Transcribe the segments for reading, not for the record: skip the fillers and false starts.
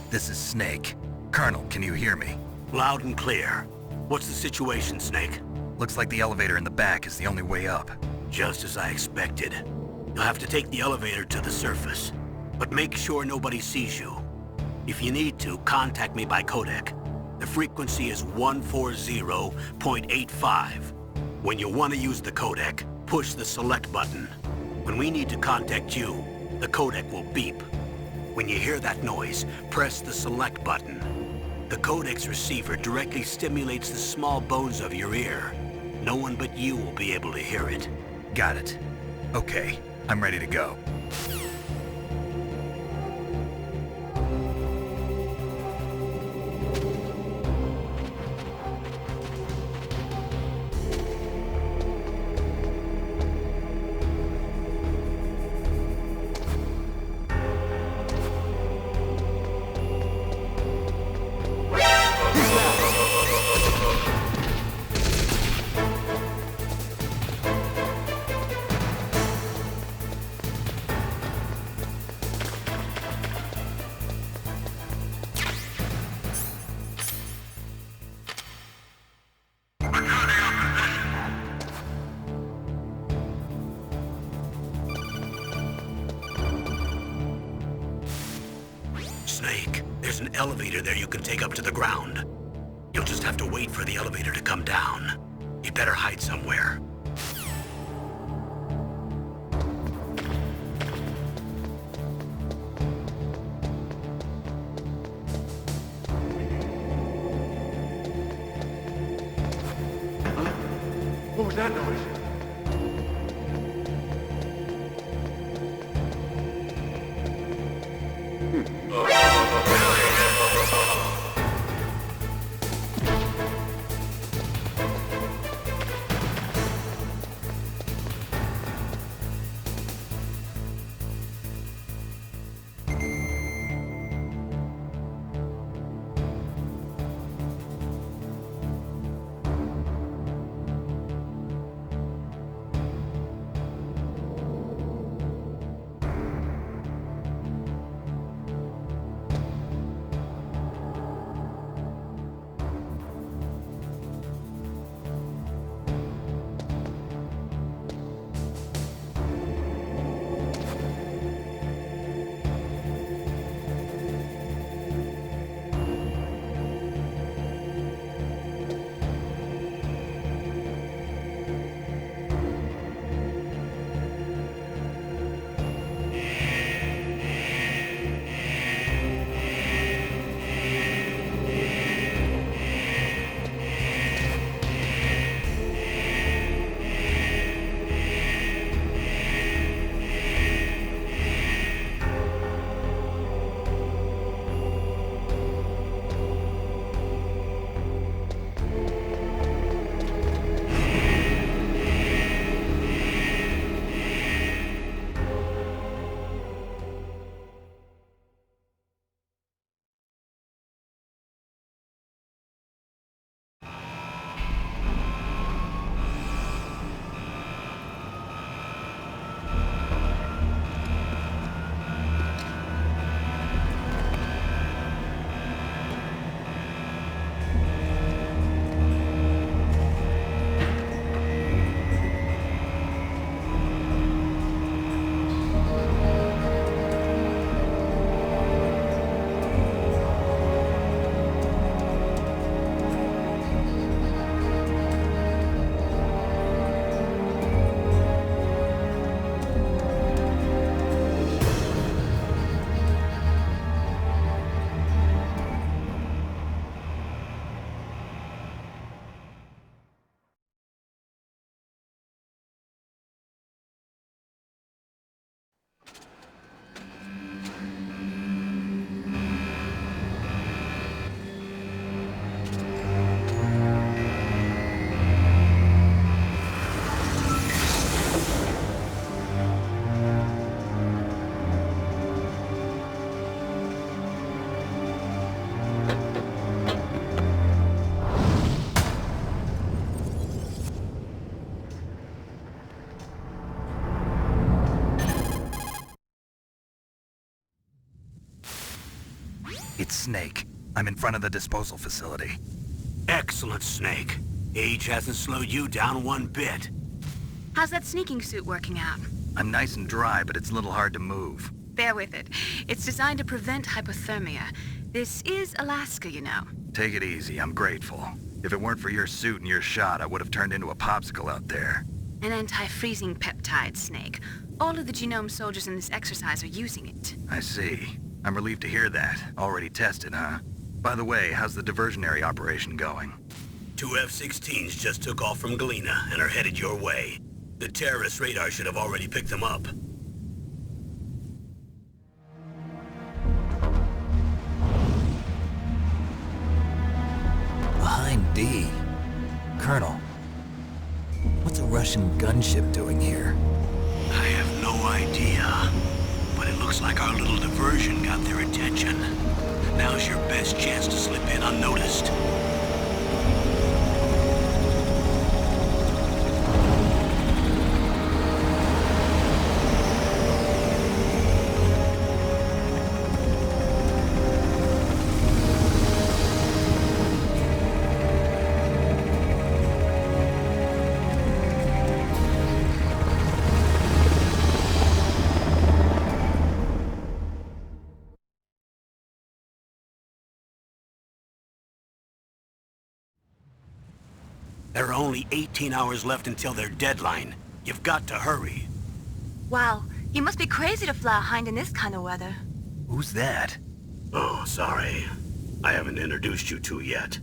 This is Snake. Colonel, can you hear me? Loud and clear. What's the situation, Snake? Looks like the elevator in the back is the only way up. Just as I expected. You'll have to take the elevator to the surface. But make sure nobody sees you. If you need to, contact me by codec. The frequency is 140.85. When you want to use the codec, push the select button. When we need to contact you, the codec will beep. When you hear that noise, press the select button. The codec's receiver directly stimulates the small bones of your ear. No one but you will be able to hear it. Got it. Okay, I'm ready to go. Snake, there's an elevator there you can take up to the ground. You'll just have to wait for the elevator to come down. You'd better hide somewhere. What was that noise? It's Snake. I'm in front of the disposal facility. Excellent, Snake. Age hasn't slowed you down one bit. How's that sneaking suit working out? I'm nice and dry, but it's a little hard to move. Bear with it. It's designed to prevent hypothermia. This is Alaska, you know. Take it easy, I'm grateful. If it weren't for your suit and your shot, I would have turned into a popsicle out there. An anti-freezing peptide, Snake. All of the genome soldiers in this exercise are using it. I see. I'm relieved to hear that. Already tested, huh? By the way, how's the diversionary operation going? 2 F-16s just took off from Galena and are headed your way. The terrorist radar should have already picked them up. Behind D. Colonel, what's a Russian gunship doing here? I have no idea, but it looks like our little diversion got their attention. Now's your best chance to slip in unnoticed. There are only 18 hours left until their deadline. You've got to hurry. Wow, you must be crazy to fly a Hind in this kind of weather. Who's that? Oh, sorry. I haven't introduced you to yet.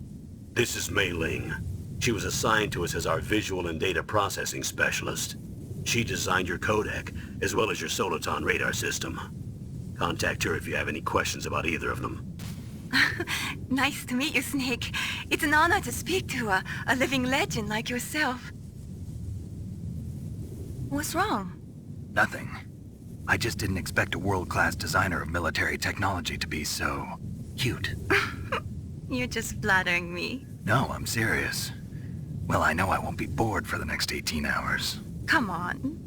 This is Mei Ling. She was assigned to us as our visual and data processing specialist. She designed your codec, as well as your Soliton radar system. Contact her if you have any questions about either of them. Nice to meet you, Snake. It's an honor to speak to a living legend like yourself. What's wrong? Nothing. I just didn't expect a world-class designer of military technology to be so cute. You're just flattering me. No, I'm serious. Well, I know I won't be bored for the next 18 hours. Come on.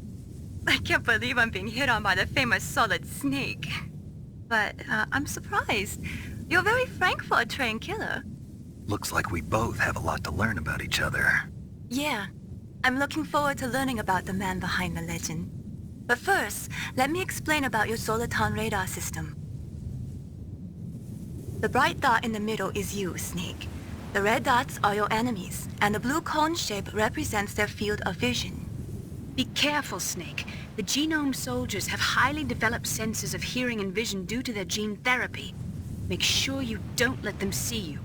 I can't believe I'm being hit on by the famous Solid Snake. But I'm surprised. You're very frank for a trained killer. Looks like we both have a lot to learn about each other. Yeah. I'm looking forward to learning about the man behind the legend. But first, let me explain about your Soliton radar system. The bright dot in the middle is you, Snake. The red dots are your enemies, and the blue cone shape represents their field of vision. Be careful, Snake. The genome soldiers have highly developed senses of hearing and vision due to their gene therapy. Make sure you don't let them see you.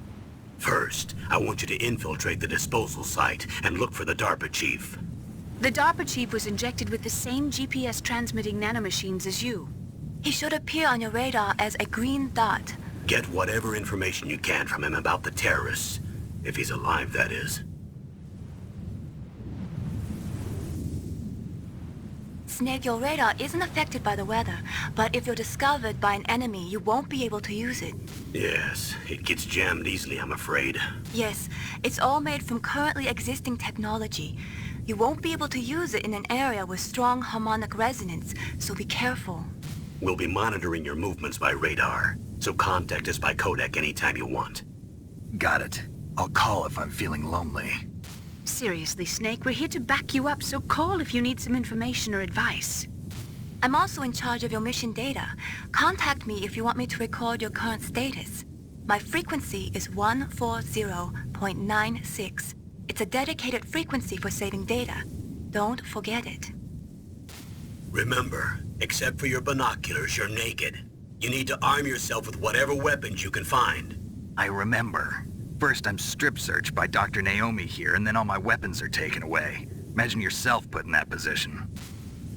First, I want you to infiltrate the disposal site and look for the DARPA chief. The DARPA chief was injected with the same GPS-transmitting nanomachines as you. He should appear on your radar as a green dot. Get whatever information you can from him about the terrorists. If he's alive, that is. Snake, your radar isn't affected by the weather, but if you're discovered by an enemy, you won't be able to use it. Yes, it gets jammed easily, I'm afraid. Yes, it's all made from currently existing technology. You won't be able to use it in an area with strong harmonic resonance, so be careful. We'll be monitoring your movements by radar, so contact us by codec anytime you want. Got it. I'll call if I'm feeling lonely. Seriously, Snake, we're here to back you up, so call if you need some information or advice. I'm also in charge of your mission data. Contact me if you want me to record your current status. My frequency is 140.96. It's a dedicated frequency for saving data. Don't forget it. Remember, except for your binoculars, you're naked. You need to arm yourself with whatever weapons you can find. I remember. First, I'm strip searched by Dr. Naomi here, and then all my weapons are taken away. Imagine yourself put in that position.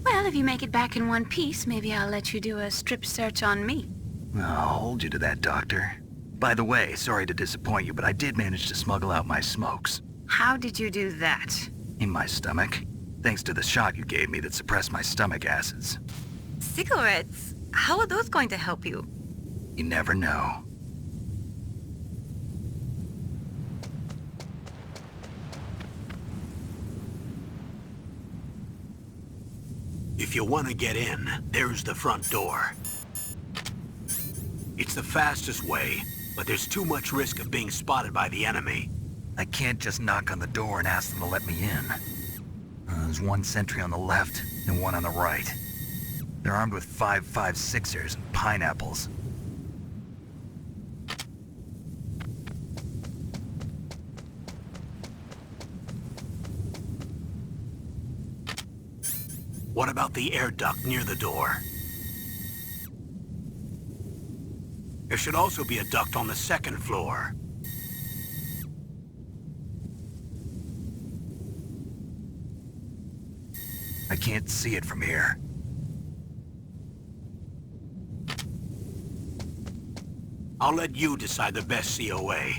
Well, if you make it back in one piece, maybe I'll let you do a strip search on me. I'll hold you to that, Doctor. By the way, sorry to disappoint you, but I did manage to smuggle out my smokes. How did you do that? In my stomach. Thanks to the shot you gave me that suppressed my stomach acids. Cigarettes? How are those going to help you? You never know. If you want to get in, there's the front door. It's the fastest way, but there's too much risk of being spotted by the enemy. I can't just knock on the door and ask them to let me in. There's one sentry on the left and one on the right. They're armed with 5.56ers and pineapples. What about the air duct near the door? There should also be a duct on the second floor. I can't see it from here. I'll let you decide the best COA.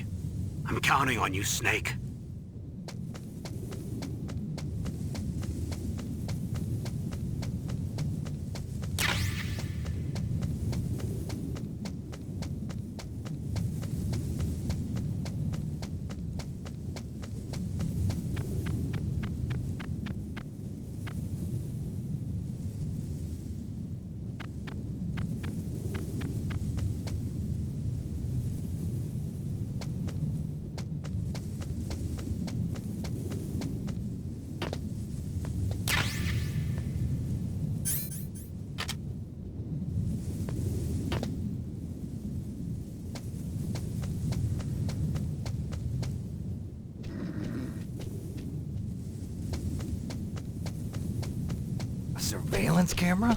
I'm counting on you, Snake. A surveillance camera?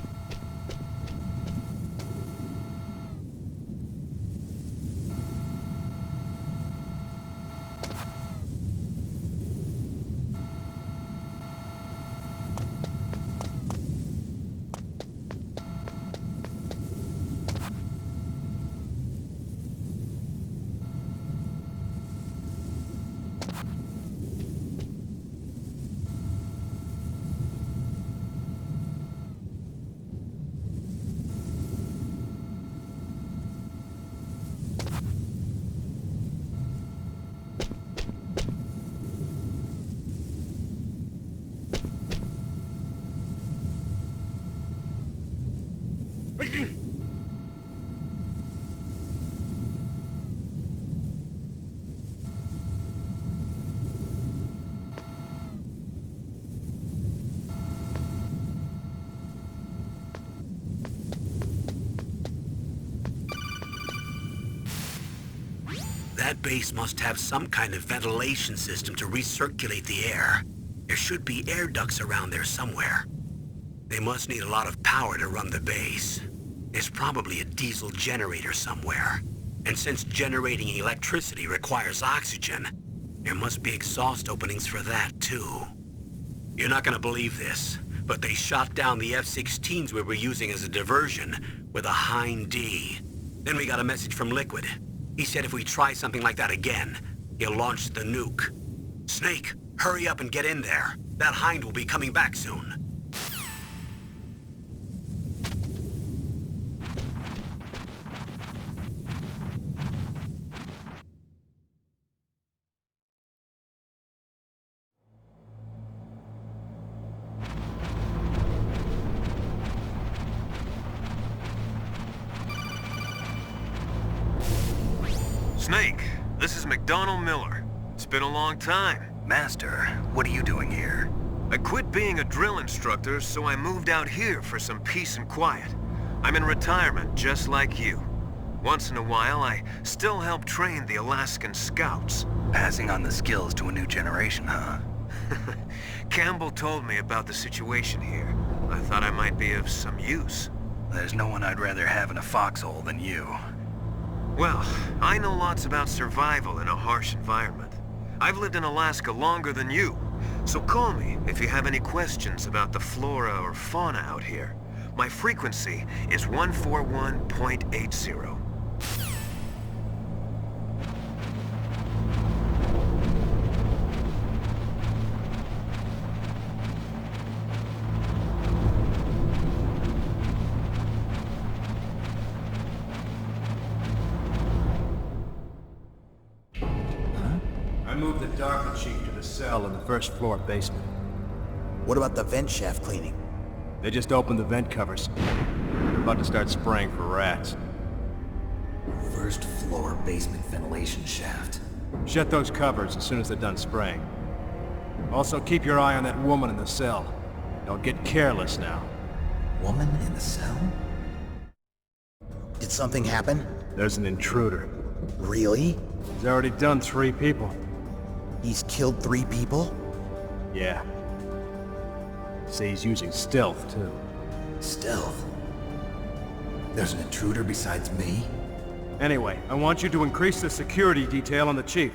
That base must have some kind of ventilation system to recirculate the air. There should be air ducts around there somewhere. They must need a lot of power to run the base. There's probably a diesel generator somewhere. And since generating electricity requires oxygen, there must be exhaust openings for that too. You're not gonna believe this, but they shot down the F-16s we were using as a diversion with a Hind D. Then we got a message from Liquid. He said if we try something like that again, he'll launch the nuke. Snake, hurry up and get in there. That Hind will be coming back soon. Snake, this is McDonald Miller. It's been a long time. Master, what are you doing here? I quit being a drill instructor, so I moved out here for some peace and quiet. I'm in retirement, just like you. Once in a while, I still help train the Alaskan Scouts. Passing on the skills to a new generation, huh? Campbell told me about the situation here. I thought I might be of some use. There's no one I'd rather have in a foxhole than you. Well, I know lots about survival in a harsh environment. I've lived in Alaska longer than you, so call me if you have any questions about the flora or fauna out here. My frequency is 141.80. I moved the Darker Chief to the cell in the first floor basement. What about the vent shaft cleaning? They just opened the vent covers. They're about to start spraying for rats. first floor basement ventilation shaft. Shut those cupboards as soon as they're done spraying. Also keep your eye on that woman in the cell. Don't get careless now. Woman in the cell? Did something happen? There's an intruder. Really? He's already done 3 people. He's killed 3 people? Yeah. Say he's using stealth, too. Stealth? There's an intruder besides me? Anyway, I want you to increase the security detail on the chief.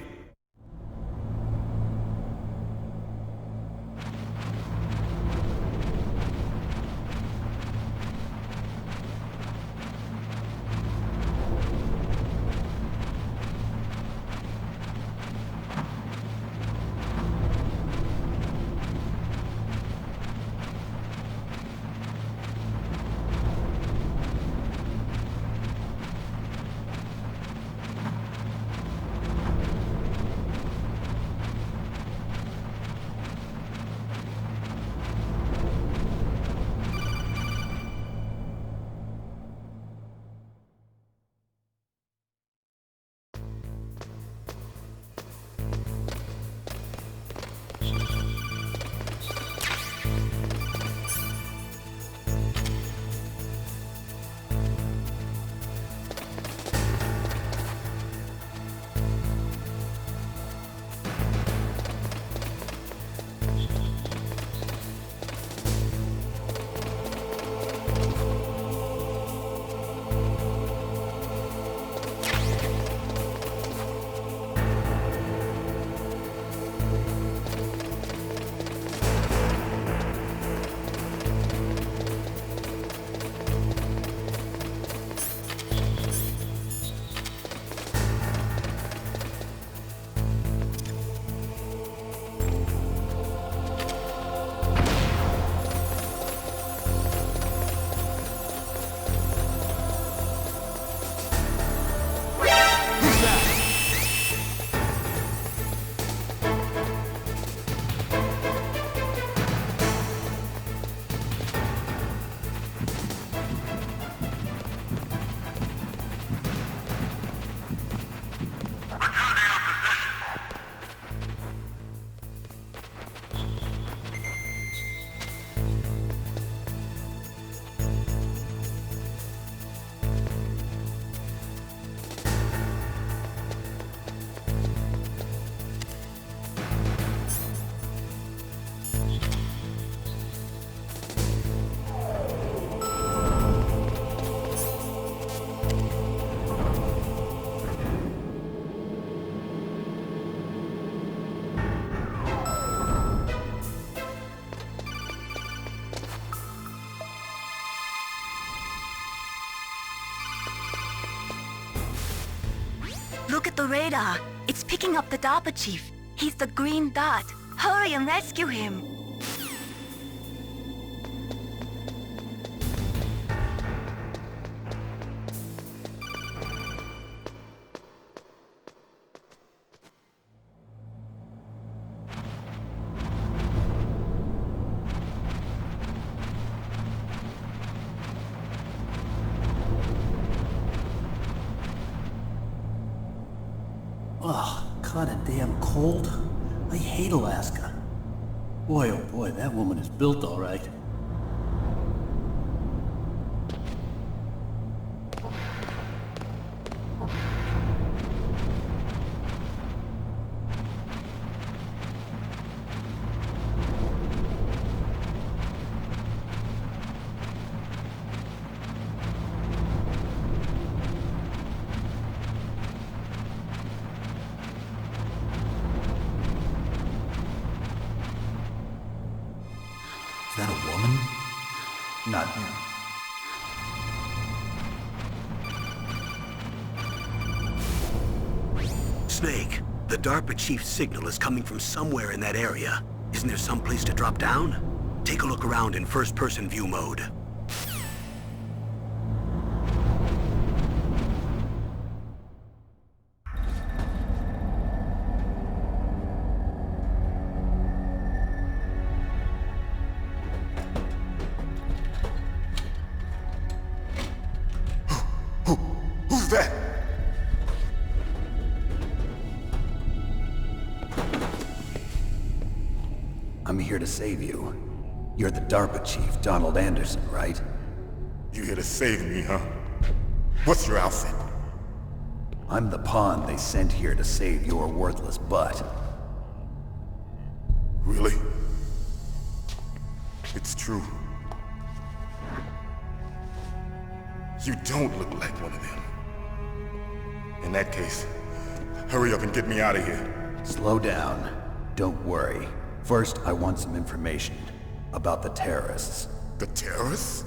Look at the radar. It's picking up the DARPA chief. He's the green dot. Hurry and rescue him. Ugh, kinda damn cold. I hate Alaska. Boy, oh boy, that woman is built all right. Is that a woman? Not him. Snake, the DARPA chief's signal is coming from somewhere in that area. Isn't there some place to drop down? Take a look around in first-person view mode. Who's that? I'm here to save you. You're the DARPA chief, Donald Anderson, right? You here to save me, huh? What's your outfit? I'm the pawn they sent here to save your worthless butt. Really? It's true. You don't look like one of them. In that case, hurry up and get me out of here. Slow down. Don't worry. First, I want some information about the terrorists. The terrorists?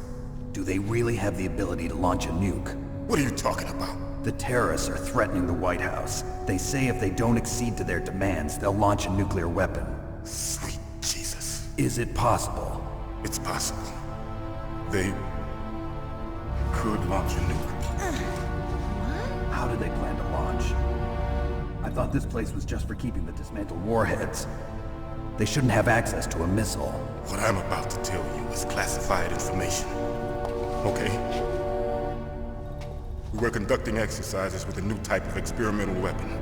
Do they really have the ability to launch a nuke? What are you talking about? The terrorists are threatening the White House. They say if they don't accede to their demands, they'll launch a nuclear weapon. Sweet Jesus. Is it possible? It's possible. They could launch a nuke. How do they plan to launch? I thought this place was just for keeping the dismantled warheads. They shouldn't have access to a missile. What I'm about to tell you is classified information. Okay? We were conducting exercises with a new type of experimental weapon.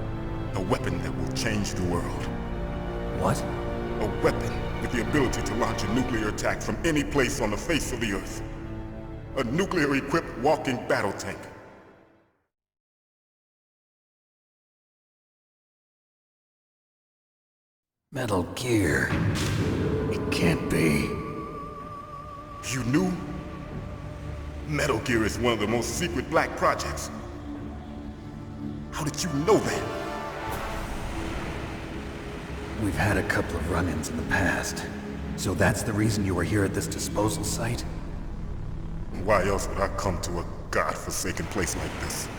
A weapon that will change the world. What? A weapon with the ability to launch a nuclear attack from any place on the face of the Earth. A nuclear-equipped walking battle tank. Metal Gear. It can't be. You knew? Metal Gear is one of the most secret black projects. How did you know that? We've had a couple of run-ins in the past. So that's the reason you were here at this disposal site? Why else would I come to a godforsaken place like this?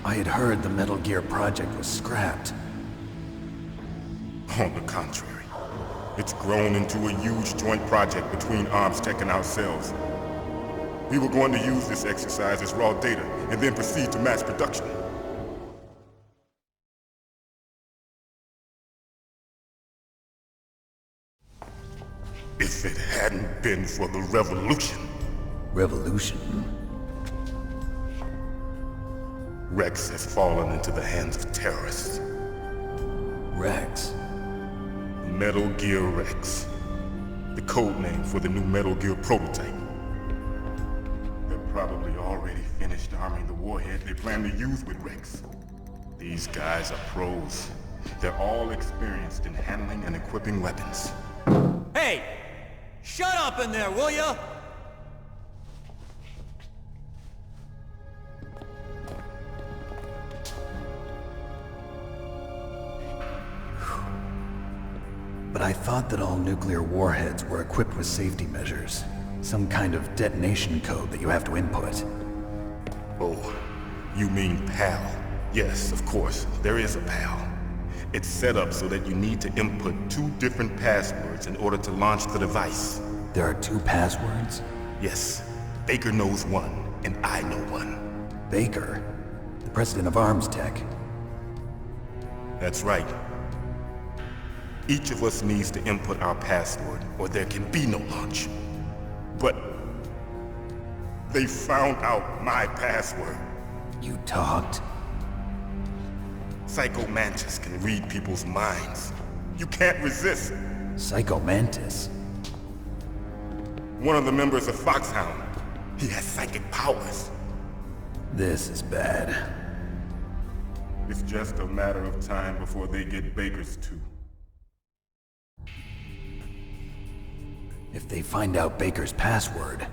I had heard the Metal Gear project was scrapped. On the contrary, it's grown into a huge joint project between ArmsTech and ourselves. We were going to use this exercise as raw data and then proceed to mass production. If it hadn't been for the revolution... Revolution? Rex has fallen into the hands of terrorists. Rex? Metal Gear Rex. The code name for the new Metal Gear prototype. They're probably already finished arming the warhead they plan to use with Rex. These guys are pros. They're all experienced in handling and equipping weapons. Hey! Shut up in there, will ya? But I thought that all nuclear warheads were equipped with safety measures. Some kind of detonation code that you have to input. Oh, you mean PAL? Yes, of course, there is a PAL. It's set up so that you need to input 2 different passwords in order to launch the device. There are 2 passwords? Yes, Baker knows one, and I know one. Baker? The president of ArmsTech? That's right. Each of us needs to input our password, or there can be no launch. But they found out my password. You talked? Psycho Mantis can read people's minds. You can't resist. Psycho Mantis? One of the members of Foxhound. He has psychic powers. This is bad. It's just a matter of time before they get Baker's too. If they find out Baker's password...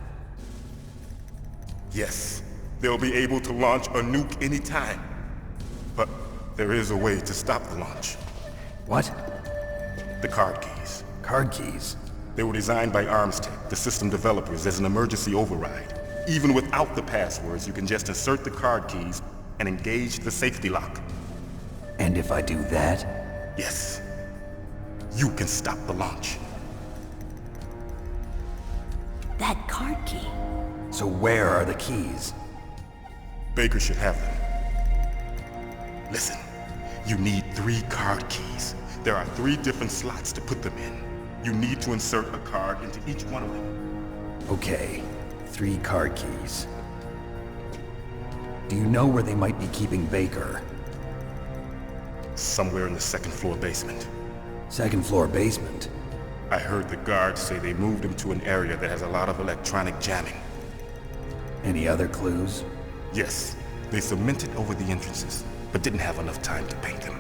Yes, they'll be able to launch a nuke anytime. But there is a way to stop the launch. What? The card keys. Card keys? They were designed by ArmsTech, the system developers, as an emergency override. Even without the passwords, you can just insert the card keys and engage the safety lock. And if I do that? Yes. You can stop the launch. That card key. So where are the keys? Baker should have them. Listen, you need 3 card keys. There are 3 different slots to put them in. You need to insert a card into each one of them. Okay, 3 card keys. Do you know where they might be keeping Baker? Somewhere in the 2nd floor basement. Second floor basement. I heard the guards say they moved him to an area that has a lot of electronic jamming. Any other clues? Yes, they cemented over the entrances, but didn't have enough time to paint them.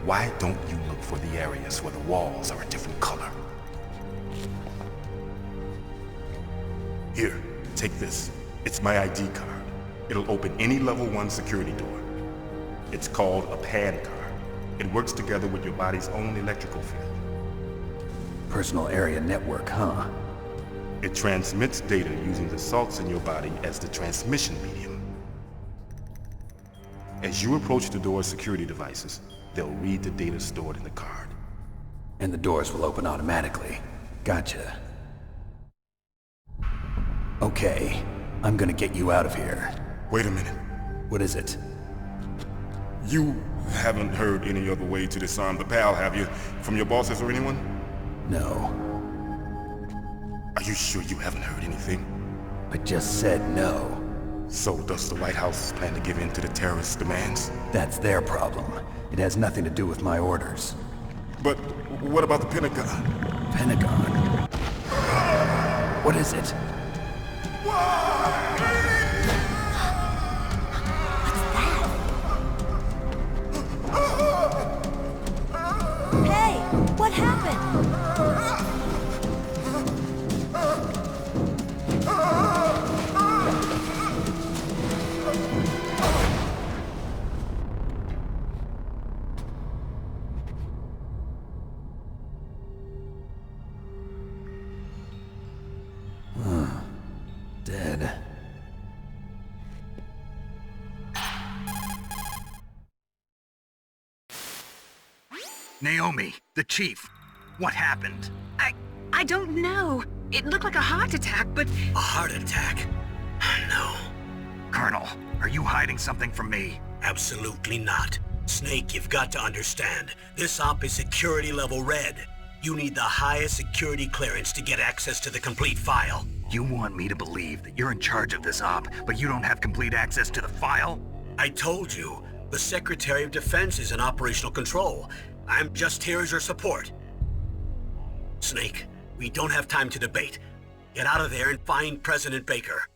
Why don't you look for the areas where the walls are a different color? Here, take this. It's my ID card. It'll open any level 1 security door. It's called a PAN card. It works together with your body's own electrical field. Personal area network, huh? It transmits data using the salts in your body as the transmission medium. As you approach the door's security devices, they'll read the data stored in the card. And the doors will open automatically. Gotcha. Okay, I'm gonna get you out of here. Wait a minute. What is it? You haven't heard any other way to disarm the PAL, have you? From your bosses or anyone? No. Are you sure you haven't heard anything? I just said no. So does the White House plan to give in to the terrorists' demands? That's their problem. It has nothing to do with my orders. But what about the Pentagon? Pentagon? What is it? Hey, what happened? Dead. Naomi, the chief. What happened? I don't know. It looked like a heart attack, but... A heart attack? No. Colonel, are you hiding something from me? Absolutely not. Snake, you've got to understand. This op is security level red. You need the highest security clearance to get access to the complete file. You want me to believe that you're in charge of this op, but you don't have complete access to the file? I told you, the Secretary of Defense is in operational control. I'm just here as your support. Snake, we don't have time to debate. Get out of there and find President Baker.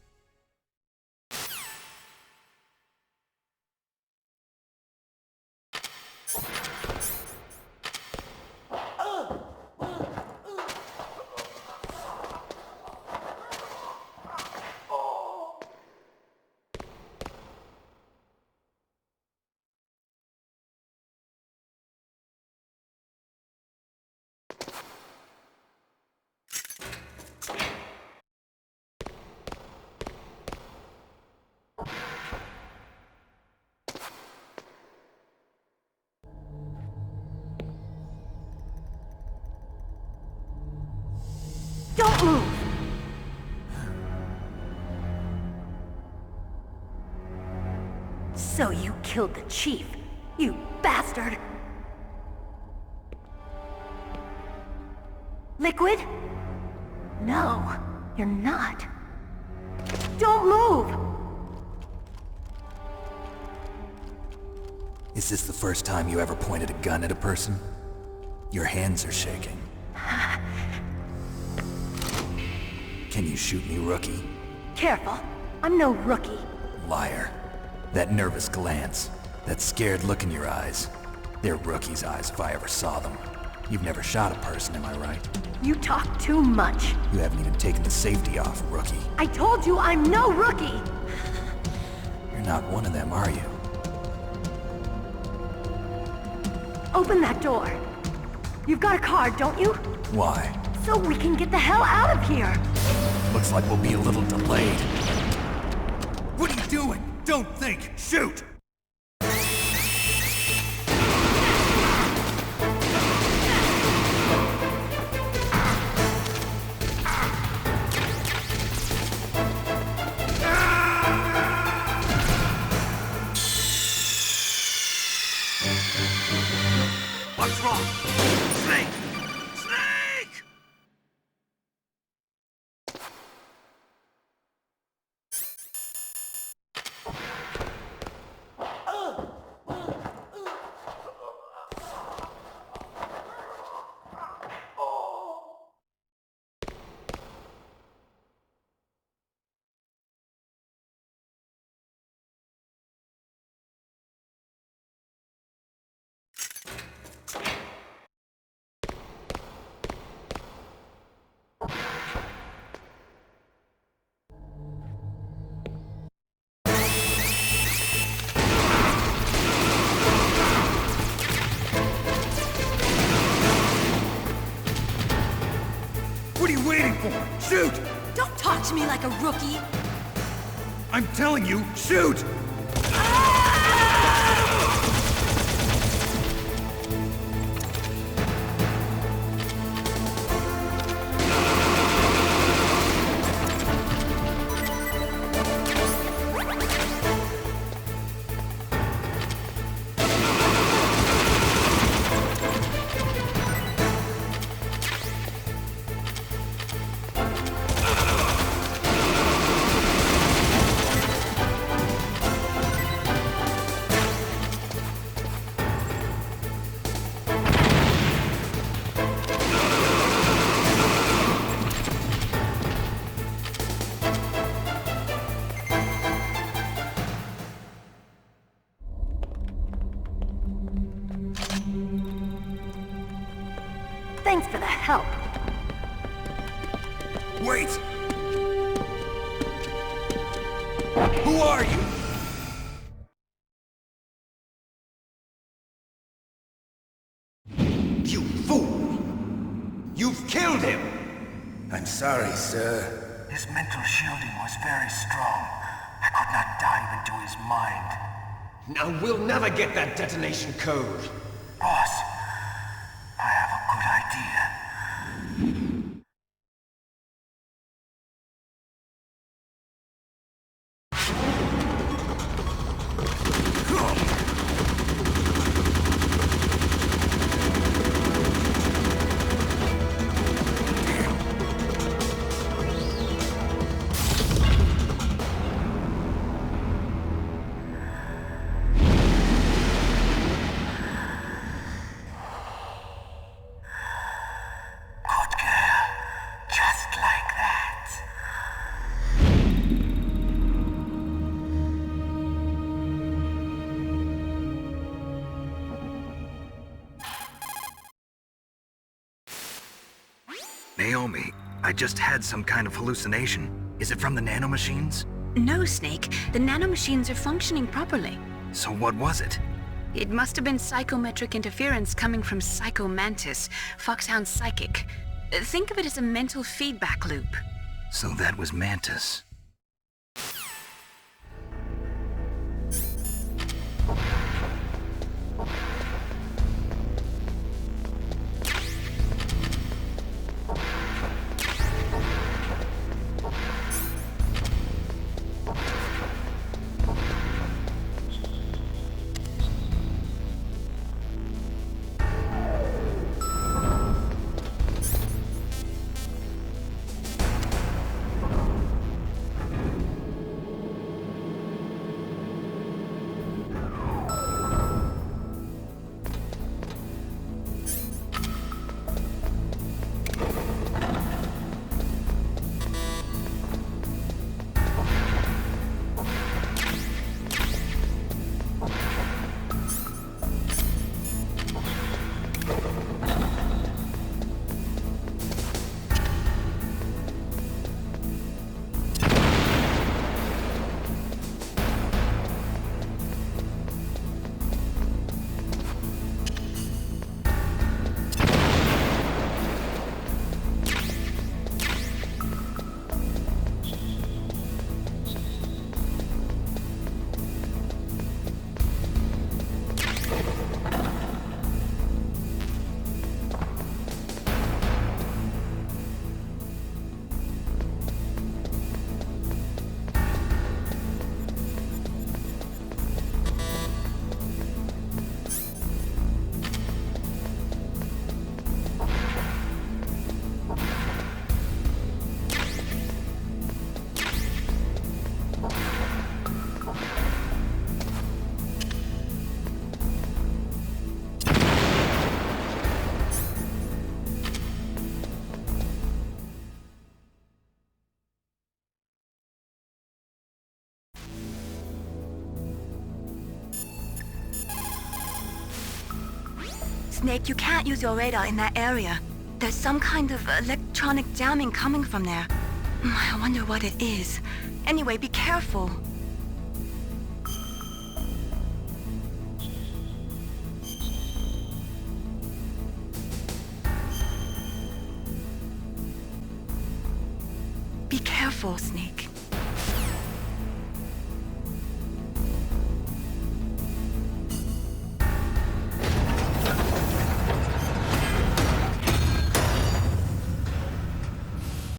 Don't move! So you killed the chief, you bastard! Liquid? No, you're not. Don't move! Is this the first time you ever pointed a gun at a person? Your hands are shaking. Can you shoot me, rookie? Careful, I'm no rookie. Liar. That nervous glance, that scared look in your eyes. They're rookie's eyes if I ever saw them. You've never shot a person, am I right? You talk too much. You haven't even taken the safety off, rookie. I told you I'm no rookie! You're not one of them, are you? Open that door. You've got a card, don't you? Why? So we can get the hell out of here! Looks like we'll be a little delayed. What are you doing? Don't think! Shoot! What's wrong? Snake! Snake! for? Shoot! Don't talk to me like a rookie! I'm telling you, shoot! Thanks for the help. Wait! Who are you? You fool! You've killed him! I'm sorry, sir. His mental shielding was very strong. I could not dive into his mind. Now we'll never get that detonation code. Boss, I have a good idea. Naomi, I just had some kind of hallucination. Is it from the nanomachines? No, Snake. The nanomachines are functioning properly. So what was it? It must have been psychometric interference coming from Psycho Mantis, Foxhound's psychic. Think of it as a mental feedback loop. So that was Mantis. Snake, you can't use your radar in that area. There's some kind of electronic jamming coming from there. I wonder what it is. Anyway, be careful. Be careful, Snake.